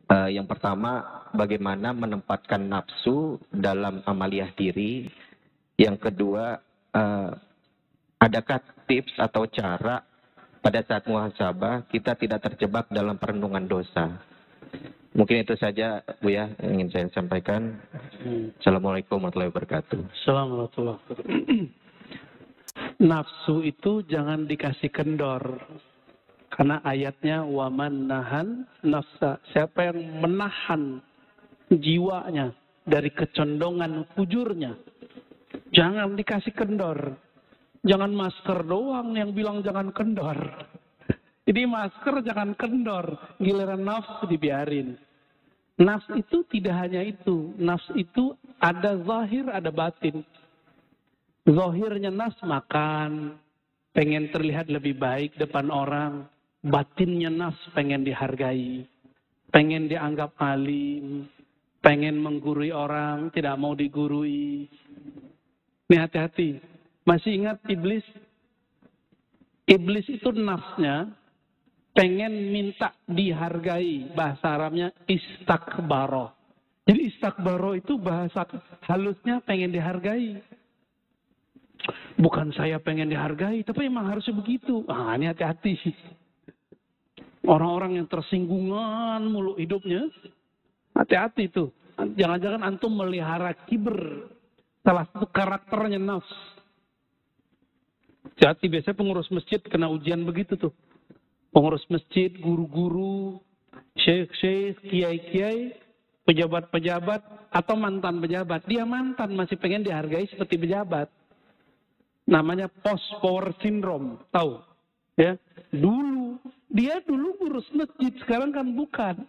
Yang pertama, bagaimana menempatkan nafsu dalam amaliyah diri. Yang kedua, adakah tips atau cara pada saat muhasabah kita tidak terjebak dalam perenungan dosa? Mungkin itu saja, Bu ya, yang ingin saya sampaikan. Assalamualaikum warahmatullahi wabarakatuh. Assalamualaikum warahmatullahi wabarakatuh. Nafsu itu jangan dikasih kendor. Karena ayatnya waman nahan nafsa. Siapa yang menahan jiwanya dari kecondongan fujurnya, jangan dikasih kendor. Jangan masker doang yang bilang jangan kendor. Jadi masker jangan kendor, giliran nafsu dibiarin. Nafsu itu tidak hanya itu. Nafsu itu ada zahir, ada batin. Zahirnya nafsu makan, pengen terlihat lebih baik depan orang. Batinnya nafsu pengen dihargai, pengen dianggap alim, pengen menggurui orang, tidak mau digurui. Ini hati-hati. Masih ingat iblis? Iblis itu nafsnya pengen minta dihargai. Bahasa Arabnya istakbaro. Jadi istakbaro itu bahasa halusnya pengen dihargai. Bukan saya pengen dihargai, tapi emang harusnya begitu. Ini hati-hati. Orang-orang yang tersinggungan mulu hidupnya, hati-hati tuh. Jangan-jangan antum melihara kiber. Salah satu karakternya nafs. Hati biasanya pengurus masjid kena ujian begitu tuh. Pengurus masjid, guru-guru, syekh-syekh, kiai-kiai, pejabat-pejabat, atau mantan pejabat. Dia mantan, masih pengen dihargai seperti pejabat. Namanya post-power syndrome, tahu? Ya, dia dulu ngurus masjid, sekarang kan bukan.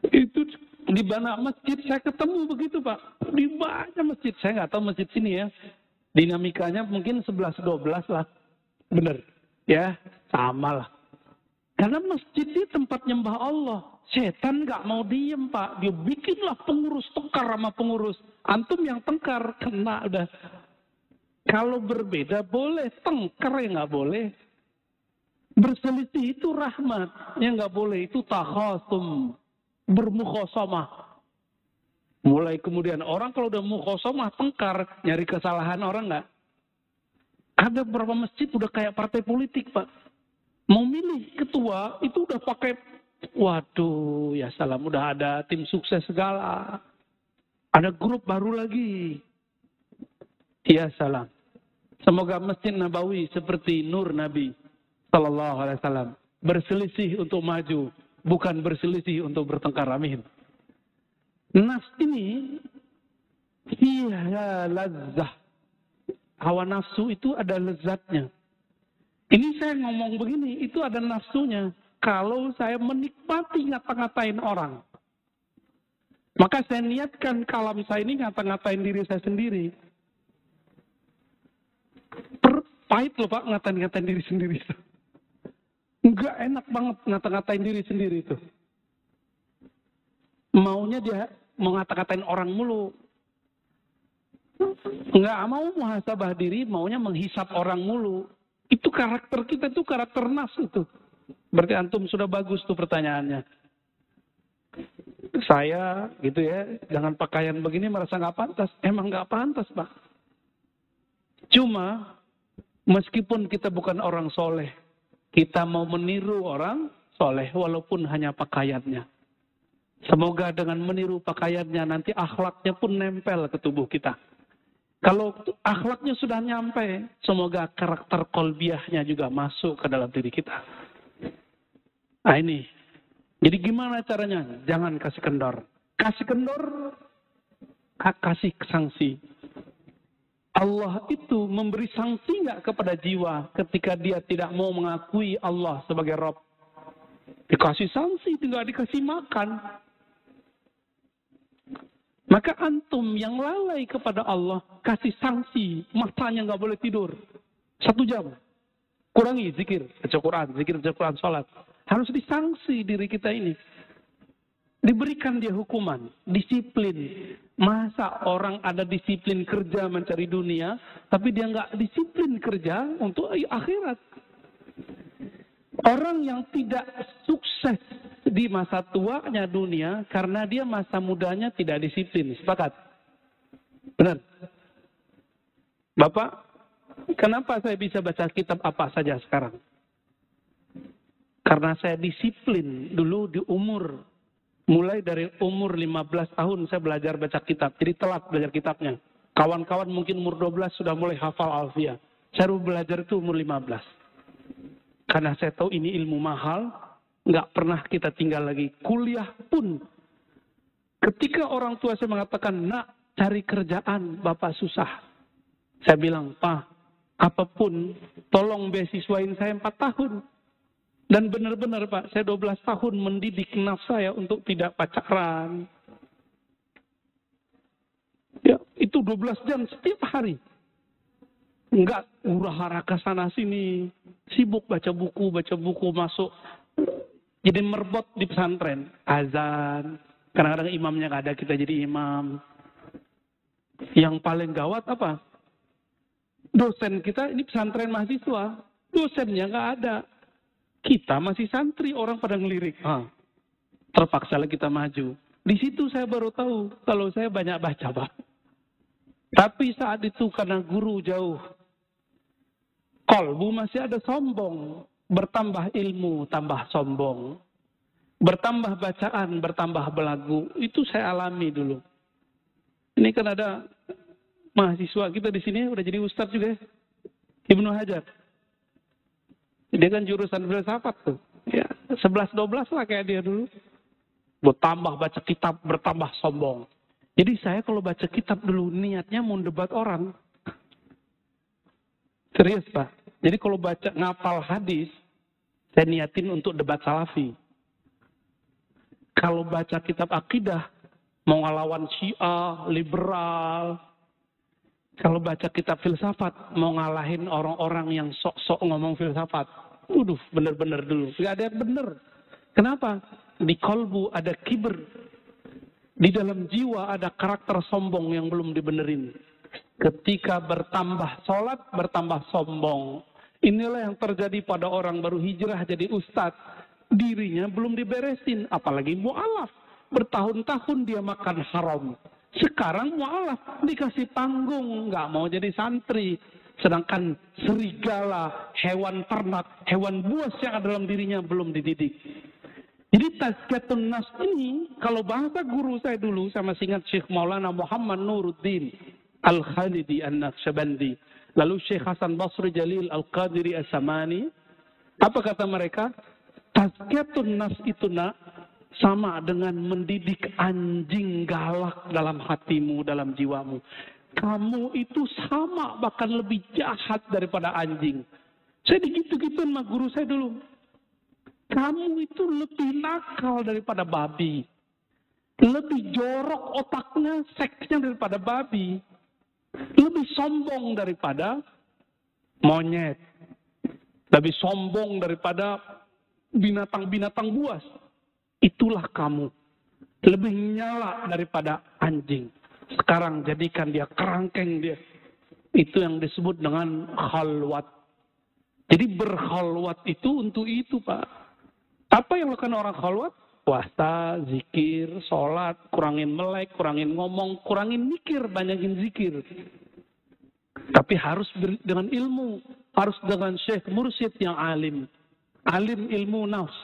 Itu di banyak masjid saya ketemu begitu Pak. Di banyak masjid, saya nggak tahu masjid sini ya. Dinamikanya mungkin 11-12 lah. Bener. Ya, sama lah. Karena masjid itu tempat nyembah Allah. Setan nggak mau diem Pak. Dia bikinlah pengurus tengkar sama pengurus. Antum yang tengkar, kena udah. Kalau berbeda boleh, tengkar ya nggak boleh. Berselisih itu rahmat. Yang nggak boleh itu takhasum. Bermukhosamah. Mulai kemudian orang kalau udah mukhosamah tengkar, nyari kesalahan orang nggak? Ada beberapa masjid udah kayak partai politik Pak. Mau milih ketua itu udah pakai, waduh ya salam, udah ada tim sukses segala. Ada grup baru lagi. Ya salam. Semoga Masjid Nabawi seperti Nur Nabi Sallallahu Alaihi Wasallam berselisih untuk maju, bukan berselisih untuk bertengkar. Amin. Nafs ini fiha lazzah. Hawa nafsu itu ada lezatnya. Ini saya ngomong begini, itu ada nafsunya. Kalau saya menikmati ngata-ngatain orang, maka saya niatkan kalam saya ini ngata-ngatain diri saya sendiri. Pahit loh Pak ngata-ngatain diri sendiri itu. Enggak enak banget ngata-ngatain diri sendiri itu. Maunya dia mau ngata-ngatain orang mulu. Enggak mau muhasabah diri, maunya menghisap orang mulu. Itu karakter kita, itu karakter nafs itu. Berarti antum sudah bagus tuh pertanyaannya. Saya gitu ya, jangan pakaian begini merasa nggak pantas. Emang nggak pantas Pak. Cuma meskipun kita bukan orang soleh, kita mau meniru orang soleh walaupun hanya pakaiannya. Semoga dengan meniru pakaiannya nanti akhlaknya pun nempel ke tubuh kita. Kalau akhlaknya sudah nyampe, semoga karakter kolbiahnya juga masuk ke dalam diri kita. Nah ini. Jadi gimana caranya? Jangan kasih kendor. Kasih kendor, kasih sanksi. Allah itu memberi sanksi nggak kepada jiwa ketika dia tidak mau mengakui Allah sebagai Rabb? Dikasih sanksi, tinggal dikasih makan. Maka antum yang lalai kepada Allah, kasih sanksi, matanya nggak boleh tidur. 1 jam. Kurangi zikir, baca Quran, sholat. Harus disangsi diri kita ini. Diberikan dia hukuman, disiplin. Masa orang ada disiplin kerja mencari dunia, tapi dia nggak disiplin kerja untuk akhirat. Orang yang tidak sukses di masa tuanya dunia karena dia masa mudanya tidak disiplin. Sepakat? Benar? Bapak, kenapa saya bisa baca kitab apa saja sekarang? Karena saya disiplin dulu di umur. Mulai dari umur 15 tahun saya belajar baca kitab. Jadi telat belajar kitabnya. Kawan-kawan mungkin umur 12 sudah mulai hafal Alfiyah. Saya belajar itu umur 15. Karena saya tahu ini ilmu mahal. Nggak pernah kita tinggal lagi. Kuliah pun. Ketika orang tua saya mengatakan, nak cari kerjaan, Bapak susah. Saya bilang, Pak, apapun, tolong beasiswain saya 4 tahun. Dan benar-benar Pak, saya 12 tahun mendidik nafsu saya untuk tidak pacaran. Ya, itu 12 jam setiap hari. Enggak hura-hara ke sana sini. Sibuk baca buku masuk. Jadi merbot di pesantren. Azan. Kadang-kadang imamnya nggak ada, kita jadi imam. Yang paling gawat apa? Dosen kita, ini pesantren mahasiswa. Dosennya nggak ada. Kita masih santri, orang pada ngelirik. Terpaksa kita maju. Di situ saya baru tahu kalau saya banyak baca, Pak. Tapi saat itu karena guru jauh, kolbu masih ada sombong. Bertambah ilmu, tambah sombong. Bertambah bacaan, bertambah belagu. Itu saya alami dulu. Ini kan ada mahasiswa kita di sini udah jadi ustadz juga ya. Ibnu Hajar. Dia kan jurusan filsafat tuh. Ya, 11-12 lah kayak dia dulu. Bertambah baca kitab, bertambah sombong. Jadi saya kalau baca kitab dulu niatnya mau debat orang. Serius Pak. Jadi kalau baca ngapal hadis, saya niatin untuk debat salafi. Kalau baca kitab akidah, mau ngelawan Syiah, liberal. Kalau baca kitab filsafat, mau ngalahin orang-orang yang sok-sok ngomong filsafat. Bener-bener dulu. Gak ada yang bener. Kenapa? Di kolbu ada kiber. Di dalam jiwa ada karakter sombong yang belum dibenerin. Ketika bertambah sholat, bertambah sombong. Inilah yang terjadi pada orang baru hijrah jadi ustadz. Dirinya belum diberesin. Apalagi mu'alaf. Bertahun-tahun dia makan haram. Sekarang mu'alaf dikasih panggung, nggak mau jadi santri. Sedangkan serigala, hewan ternak, hewan buas yang ada dalam dirinya belum dididik. Jadi tazkiyatun nafs ini, kalau bahasa guru saya dulu, saya masih ingat Syekh Maulana Muhammad Nuruddin Al-Khalidi An-Naqsyabandi. Lalu Syekh Hasan Basri Jalil Al-Qadiri As-Samani. Apa kata mereka? Tazkiyatun nafs itu nak, sama dengan mendidik anjing galak dalam hatimu, dalam jiwamu. Kamu itu sama, bahkan lebih jahat daripada anjing. Saya digitu-gitu sama guru saya dulu. Kamu itu lebih nakal daripada babi. Lebih jorok otaknya, seksnya daripada babi. Lebih sombong daripada monyet. Lebih sombong daripada binatang-binatang buas. Itulah kamu. Lebih nyala daripada anjing. Sekarang jadikan dia kerangkeng dia. Itu yang disebut dengan khalwat. Jadi berkhalwat itu untuk itu Pak. Apa yang lakukan orang khalwat? Puasa, zikir, sholat, kurangin melek, kurangin ngomong, kurangin mikir, banyakin zikir. Tapi harus dengan ilmu. Harus dengan syekh mursyid yang alim. Alim ilmu nafs.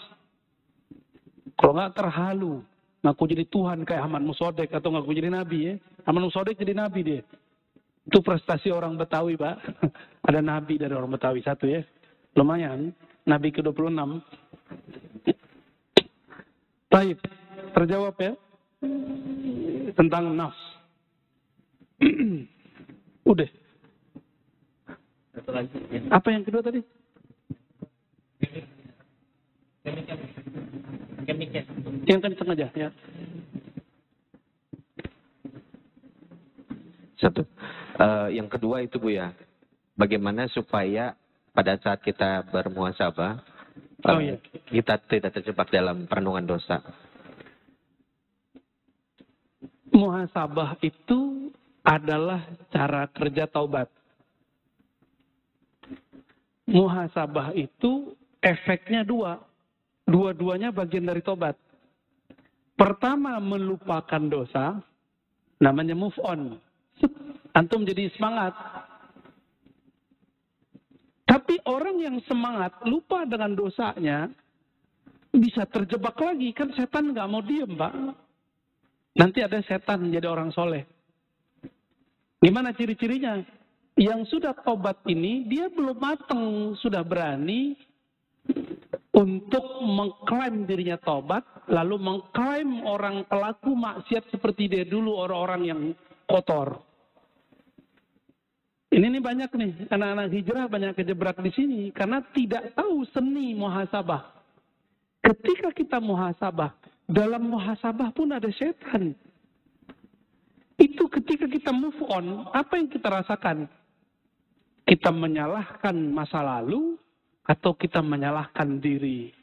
Kalau nggak terhalu, ngaku jadi Tuhan kayak Ahmad Musodek atau ngaku jadi Nabi ya. Ahmad Musodek jadi Nabi dia. Itu prestasi orang Betawi Pak. Ada Nabi dari orang Betawi satu ya. Lumayan. Nabi ke-26. Baik. Terjawab ya. Tentang nafs. Udah. Apa yang kedua tadi? Yang kenceng aja ya. Satu. Yang kedua itu Bu ya, bagaimana supaya pada saat kita bermuhasabah, kita tidak terjebak dalam perenungan dosa. Muhasabah itu adalah cara kerja taubat. Muhasabah itu efeknya dua. Dua-duanya bagian dari tobat. Pertama, melupakan dosa, namanya move on. Antum jadi semangat. Tapi orang yang semangat, lupa dengan dosanya, bisa terjebak lagi. Kan setan nggak mau diem, Pak. Nanti ada setan jadi orang soleh. Gimana ciri-cirinya? Yang sudah tobat ini, dia belum matang, sudah berani untuk mengklaim dirinya tobat, lalu mengklaim orang pelaku maksiat seperti dia dulu, orang-orang yang kotor. Ini banyak nih, anak-anak hijrah banyak kejebak di sini, karena tidak tahu seni muhasabah. Ketika kita muhasabah, dalam muhasabah pun ada setan. Itu ketika kita move on, apa yang kita rasakan? Kita menyalahkan masa lalu, atau kita menyalahkan diri.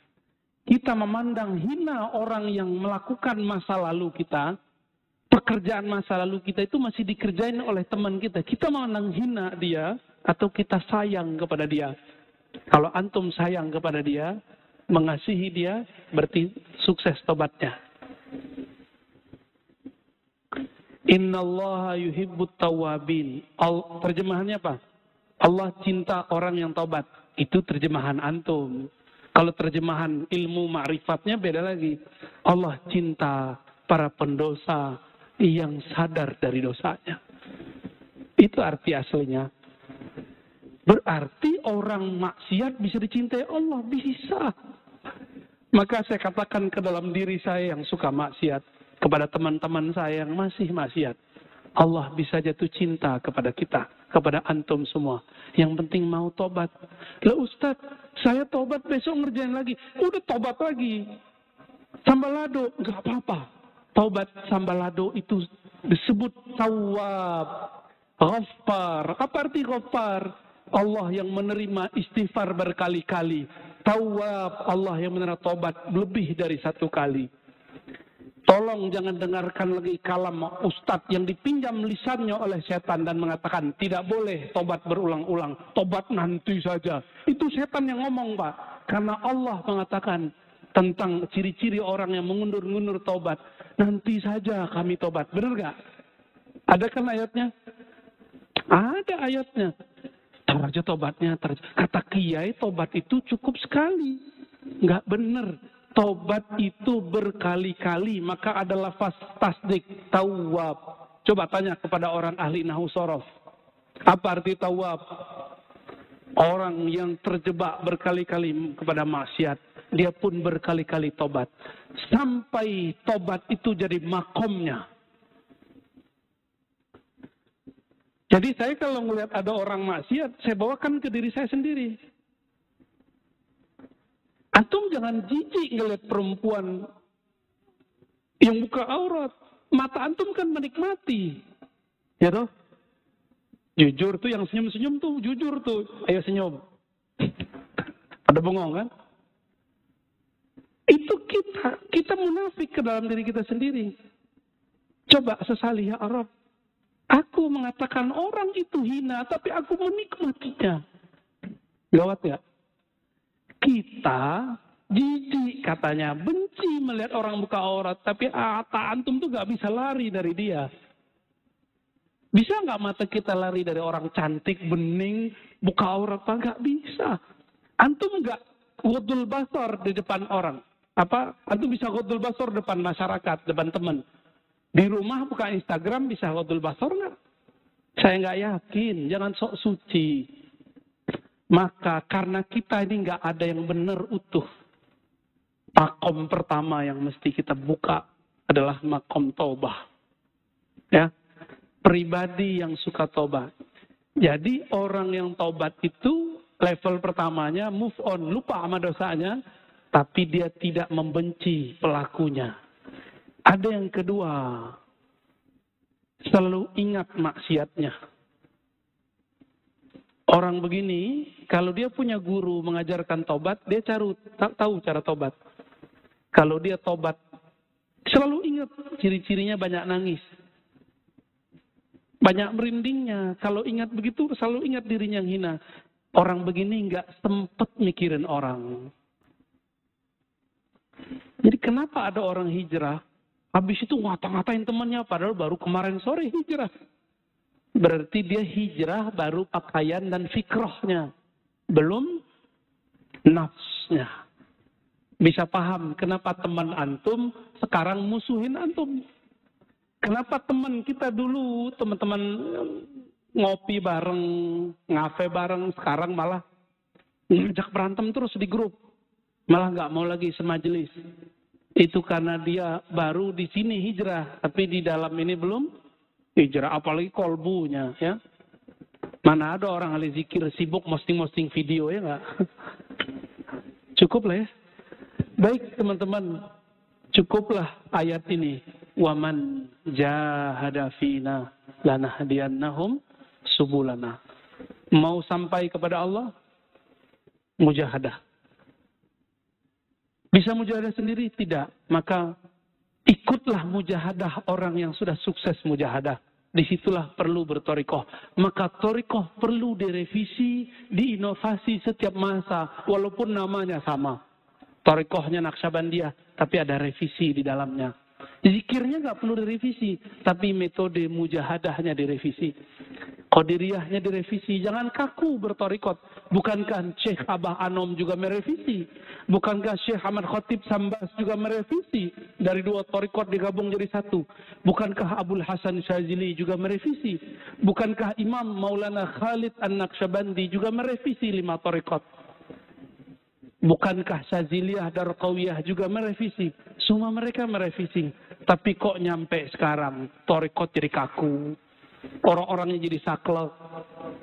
Kita memandang hina orang yang melakukan masa lalu kita, pekerjaan masa lalu kita itu masih dikerjain oleh teman kita. Kita memandang hina dia, atau kita sayang kepada dia. Kalau antum sayang kepada dia, mengasihi dia, berarti sukses tobatnya. Innallaha yuhibbut tawwabin. Terjemahannya apa? Allah cinta orang yang tobat. Itu terjemahan antum. Kalau terjemahan ilmu ma'rifatnya beda lagi. Allah cinta para pendosa yang sadar dari dosanya. Itu arti aslinya. Berarti orang maksiat bisa dicintai Allah. Bisa. Maka saya katakan ke dalam diri saya yang suka maksiat, kepada teman-teman saya yang masih maksiat, Allah bisa jatuh cinta kepada kita, kepada antum semua. Yang penting mau tobat. Lah Ustaz, saya tobat besok ngerjain lagi. Udah tobat lagi. Sambalado, nggak apa-apa. Tobat sambalado itu disebut tawwab, ghaffar. Apa arti ghaffar? Allah yang menerima istighfar berkali-kali. Tawwab, Allah yang menerima tobat lebih dari satu kali. Tolong jangan dengarkan lagi kalam ustadz yang dipinjam lisannya oleh setan dan mengatakan tidak boleh tobat berulang-ulang, tobat nanti saja. Itu setan yang ngomong, Pak. Karena Allah mengatakan tentang ciri-ciri orang yang mengundur-undur tobat. Nanti saja kami tobat. Benar nggak? Ada kan ayatnya? Ada ayatnya. Tar aja tobatnya. Kata kiai tobat itu cukup sekali. Nggak benar. Tobat itu berkali-kali, maka ada lafaz tasdik, tawwab. Coba tanya kepada orang ahli nahwu sorof. Apa arti tawwab? Orang yang terjebak berkali-kali kepada maksiat, dia pun berkali-kali tobat. Sampai tobat itu jadi makomnya. Jadi saya kalau melihat ada orang maksiat, saya bawakan ke diri saya sendiri. Antum jangan jijik ngeliat perempuan yang buka aurat. Mata antum kan menikmati. Ya toh? Jujur tuh, yang senyum-senyum tuh, jujur tuh. Ayo senyum. Ada bengong kan? Itu kita munafik ke dalam diri kita sendiri. Coba sesali ya Arab. Aku mengatakan orang itu hina, tapi aku menikmatinya. Gawat ya? Kita jijik katanya, benci melihat orang buka aurat, tapi mata antum tuh gak bisa lari dari dia. Bisa nggak mata kita lari dari orang cantik, bening, buka aurat? Gak bisa. Antum nggak ghadul basar di depan orang. Antum bisa ghadul basar depan masyarakat, depan teman. Di rumah buka Instagram bisa ghadul basar nggak? Saya nggak yakin. Jangan sok suci. Maka karena kita ini nggak ada yang benar utuh, makom pertama yang mesti kita buka adalah makom taubah. Ya, pribadi yang suka tobat. Jadi orang yang tobat itu level pertamanya move on, lupa sama dosanya, tapi dia tidak membenci pelakunya. Ada yang kedua, selalu ingat maksiatnya. Orang begini, kalau dia punya guru mengajarkan tobat, dia tahu cara tobat. Kalau dia tobat, selalu ingat ciri-cirinya banyak nangis. Banyak merindingnya. Kalau ingat begitu, selalu ingat dirinya yang hina. Orang begini nggak sempet mikirin orang. Jadi kenapa ada orang hijrah, habis itu ngata-ngatain temannya, padahal baru kemarin sore hijrah. Berarti dia hijrah baru pakaian dan fikrahnya, belum nafsnya. Bisa paham kenapa teman antum sekarang musuhin antum. Kenapa teman kita dulu, teman-teman ngopi bareng, ngafe bareng, sekarang malah ngajak berantem terus di grup. Malah nggak mau lagi semajelis. Itu karena dia baru di sini hijrah, tapi di dalam ini belum hijrah, apalagi kolbunya, ya. Mana ada orang ahli zikir sibuk posting video, ya nggak? Cukup lah ya. Baik teman-teman, cukuplah ayat ini. Waman jahada fina lanahdiyannahum subulana. Mau sampai kepada Allah, mujahadah. Bisa mujahadah sendiri? Tidak. Maka ikutlah mujahadah orang yang sudah sukses mujahadah. Disitulah perlu bertorikoh. Maka torikoh perlu direvisi, diinovasi setiap masa. Walaupun namanya sama. Torikohnya Naqsyabandiyah, tapi ada revisi di dalamnya. Zikirnya nggak perlu direvisi, tapi metode mujahadahnya direvisi. Qadiriyahnya direvisi, jangan kaku bertorikot. Bukankah Syekh Abah Anom juga merevisi? Bukankah Syekh Ahmad Khatib Sambas juga merevisi? Dari 2 torikot digabung jadi 1. Bukankah Abul Hasan Syazili juga merevisi? Bukankah Imam Maulana Khalid An-Naqsyabandi juga merevisi 5 torikot? Bukankah Syaziliyah Darqawiyah juga merevisi? Semua mereka merevisi. Tapi kok nyampe sekarang torikot jadi kaku, orang-orangnya jadi saklek,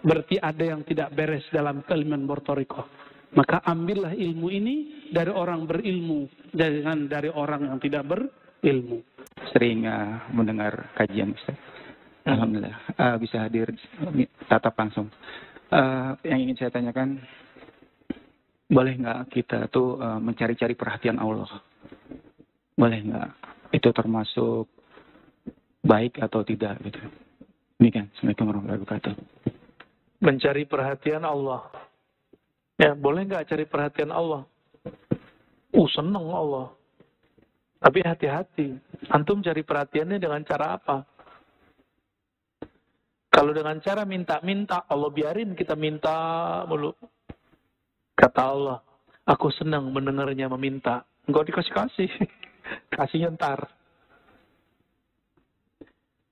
berarti ada yang tidak beres dalam keilmuan bertorikoh. Maka ambillah ilmu ini dari orang berilmu, jangan dari orang yang tidak berilmu. Sering mendengar kajian Ustaz. Alhamdulillah bisa hadir tatap langsung. Yang ingin saya tanyakan, boleh nggak kita tuh mencari-cari perhatian Allah? Boleh nggak? Itu termasuk baik atau tidak gitu? Demikian. Assalamualaikum warahmatullahi wabarakatuh. Mencari perhatian Allah. Ya, boleh nggak cari perhatian Allah? Seneng Allah. Tapi hati-hati. Antum cari perhatiannya dengan cara apa? Kalau dengan cara minta-minta, Allah biarin kita minta mulu. Kata Allah, aku senang mendengarnya meminta. Engkau dikasih-kasih. Kasihnya ntar.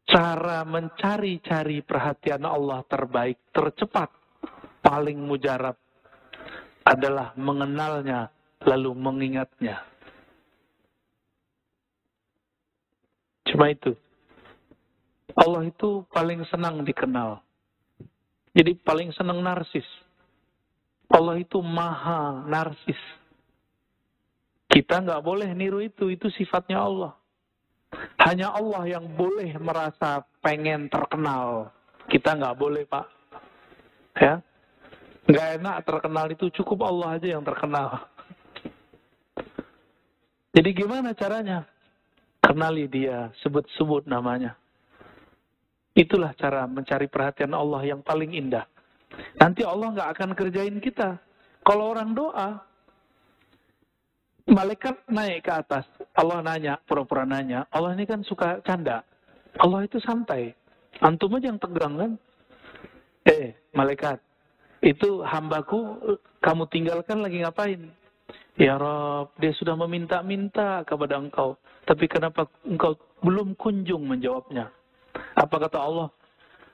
Cara mencari-cari perhatian Allah terbaik, tercepat, paling mujarab adalah mengenalnya, lalu mengingatnya. Cuma itu. Allah itu paling senang dikenal. Jadi paling senang narsis. Allah itu maha narsis. Kita nggak boleh niru itu sifatnya Allah. Hanya Allah yang boleh merasa pengen terkenal. Kita nggak boleh, Pak. Ya, nggak enak terkenal itu, cukup Allah aja yang terkenal. Jadi gimana caranya? Kenali dia, sebut-sebut namanya. Itulah cara mencari perhatian Allah yang paling indah. Nanti Allah nggak akan kerjain kita. Kalau orang doa, malaikat naik ke atas. Allah nanya, pura-pura nanya. Allah ini kan suka canda. Allah itu santai. Antum aja yang tegang kan? Malaikat, itu hambaku kamu tinggalkan lagi ngapain? Ya Rabb, dia sudah meminta-minta kepada engkau. Tapi kenapa engkau belum kunjung menjawabnya? Apa kata Allah?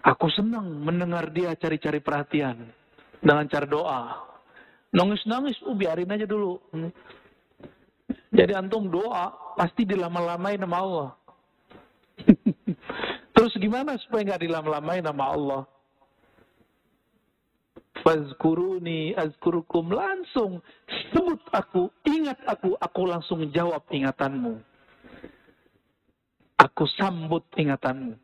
Aku senang mendengar dia cari-cari perhatian. Dengan cara doa. Nangis-nangis, biarin aja dulu. Jadi antum doa, pasti dilama-lamain sama Allah. Terus gimana supaya nggak dilama-lamain sama Allah? Fazkuruni azkurukum, langsung sebut aku, ingat aku langsung jawab ingatanmu. Aku sambut ingatanmu.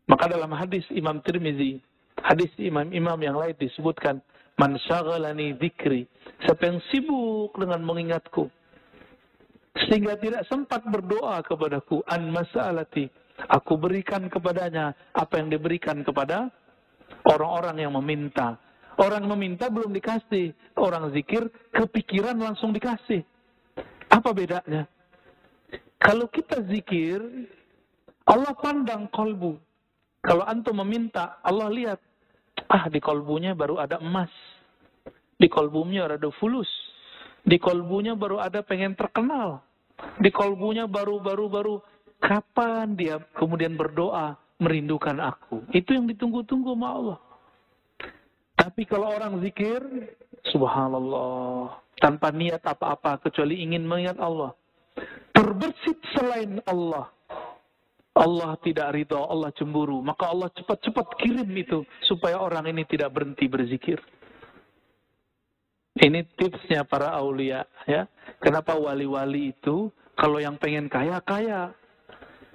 Maka dalam hadis Imam Tirmizi, hadis imam-imam yang lain disebutkan, man syaghalani dzikri, siapa yang sibuk dengan mengingatku sehingga tidak sempat berdoa kepadaku, an mas'alati, aku berikan kepadanya apa yang diberikan kepada orang-orang yang meminta. Orang meminta belum dikasih, orang zikir kepikiran langsung dikasih. Apa bedanya? Kalau kita zikir, Allah pandang kolbu. Kalau antum meminta, Allah lihat, di kolbunya baru ada emas. Di kolbunya ada fulus. Di kolbunya baru ada pengen terkenal. Di kolbunya baru kapan dia kemudian berdoa merindukan aku. Itu yang ditunggu-tunggu sama Allah. Tapi kalau orang zikir, subhanallah, tanpa niat apa-apa kecuali ingin mengingat Allah, terbersit selain Allah, Allah tidak ridho, Allah cemburu, maka Allah cepat-cepat kirim itu supaya orang ini tidak berhenti berzikir. Ini tipsnya para aulia, ya. Kenapa wali-wali itu kalau yang pengen kaya, kaya.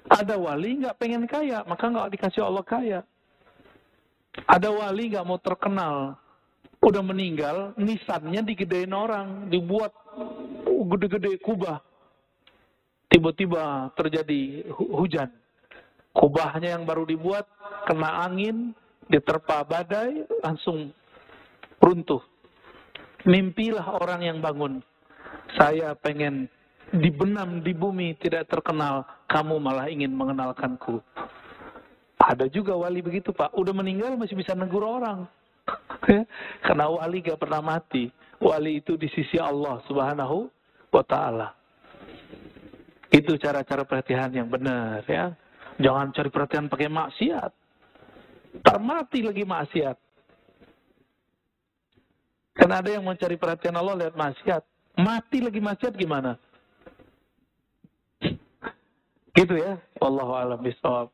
Ada wali nggak pengen kaya, maka nggak dikasih Allah kaya. Ada wali nggak mau terkenal, udah meninggal, nisannya digedein orang, dibuat gede-gede kubah. Tiba-tiba terjadi hujan. Kubahnya yang baru dibuat, kena angin, diterpa badai, langsung runtuh. Mimpilah orang yang bangun. Saya pengen dibenam di bumi, tidak terkenal, kamu malah ingin mengenalkanku. Ada juga wali begitu, Pak. Udah meninggal masih bisa negur orang. Karena wali gak pernah mati. Wali itu di sisi Allah Subhanahu wa ta'ala. Itu cara-cara perhatian yang benar, ya. Jangan cari perhatian pakai maksiat. Ntar mati lagi maksiat. Karena ada yang mau cari perhatian Allah lihat maksiat. Mati lagi maksiat gimana? Gitu ya. Wallahu a'lam bishawab.